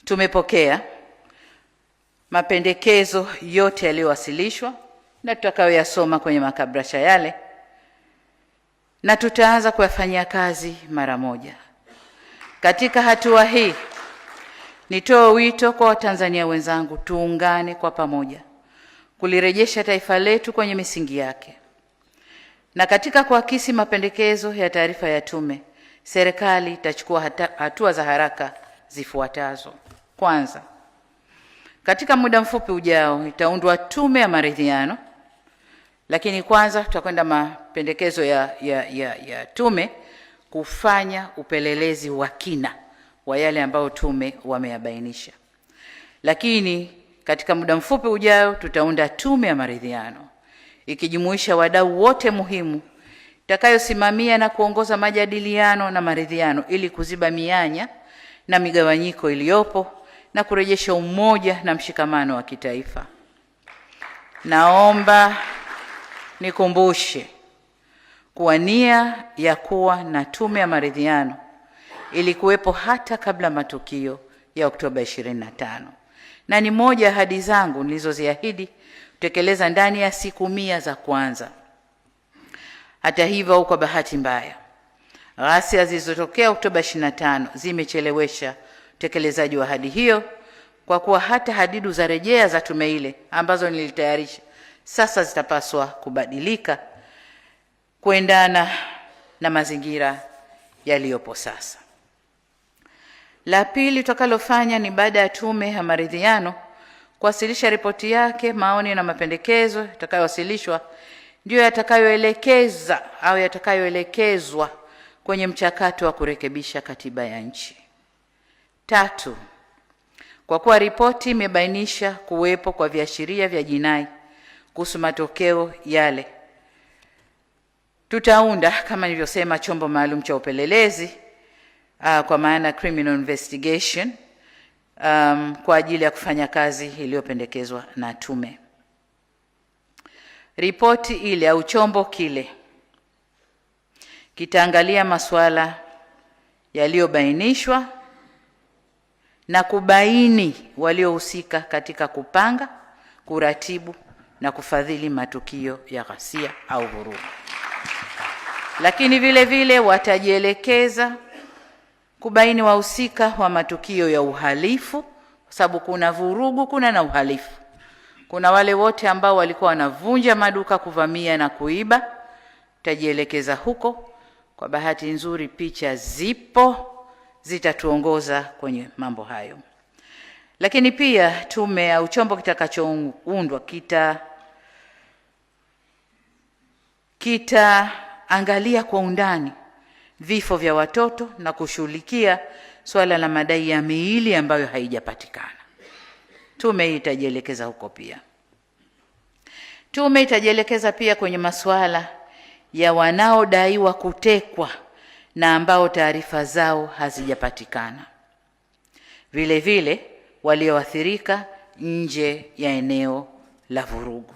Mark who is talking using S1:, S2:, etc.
S1: Tumepokea mapendekezo yote yaliyowasilishwa na tutakayoyasoma kwenye makabrasha yale, na tutaanza kuyafanyia kazi mara moja. Katika hatua hii, nitoe wito kwa Watanzania wenzangu, tuungane kwa pamoja kulirejesha taifa letu kwenye misingi yake. Na katika kuakisi mapendekezo ya taarifa ya tume, serikali itachukua hatua za haraka zifuatazo. Kwanza, katika muda mfupi ujao itaundwa tume ya maridhiano, lakini kwanza tutakwenda mapendekezo ya tume kufanya upelelezi wa kina wa yale ambayo tume wameyabainisha. Lakini katika muda mfupi ujao tutaunda tume ya maridhiano ikijumuisha wadau wote muhimu itakayosimamia na kuongoza majadiliano na maridhiano ili kuziba mianya na migawanyiko iliyopo na kurejesha umoja na mshikamano wa kitaifa. Naomba nikumbushe kuwa nia ya kuwa na tume ya maridhiano ilikuwepo hata kabla matukio ya Oktoba 25, na ni moja ya ahadi zangu nilizoziahidi kutekeleza ndani ya siku 100 za kwanza. Hata hivyo, au kwa bahati mbaya, ghasia zilizotokea Oktoba 25 zimechelewesha utekelezaji wa ahadi hiyo, kwa kuwa hata hadidu za rejea za tume ile ambazo nilitayarisha sasa zitapaswa kubadilika kuendana na mazingira yaliyopo sasa. La pili tutakalofanya ni baada ya tume ya maridhiano kuwasilisha ripoti yake, maoni na mapendekezo yatakayowasilishwa ndio yatakayoelekeza au yatakayoelekezwa kwenye mchakato wa kurekebisha katiba ya nchi. Tatu, kwa kuwa ripoti imebainisha kuwepo kwa viashiria vya jinai kuhusu matokeo yale, tutaunda kama nilivyosema chombo maalum cha upelelezi kwa maana criminal investigation kwa ajili ya kufanya kazi iliyopendekezwa na tume. Ripoti ile au chombo kile kitaangalia masuala yaliyobainishwa na kubaini waliohusika katika kupanga, kuratibu na kufadhili matukio ya ghasia au vurugu. Lakini vile vile watajielekeza kubaini wahusika wa matukio ya uhalifu, kwa sababu kuna vurugu, kuna na uhalifu. Kuna wale wote ambao walikuwa wanavunja maduka, kuvamia na kuiba, tutajielekeza huko. Kwa bahati nzuri picha zipo zitatuongoza kwenye mambo hayo. Lakini pia tume au chombo kitakachoundwa kitaangalia kwa undani vifo vya watoto na kushughulikia swala la madai ya miili ambayo haijapatikana. Tume hii itajielekeza huko pia. Tume itajielekeza pia kwenye masuala ya wanaodaiwa kutekwa na ambao taarifa zao hazijapatikana. Vile vile walioathirika nje ya eneo la vurugu.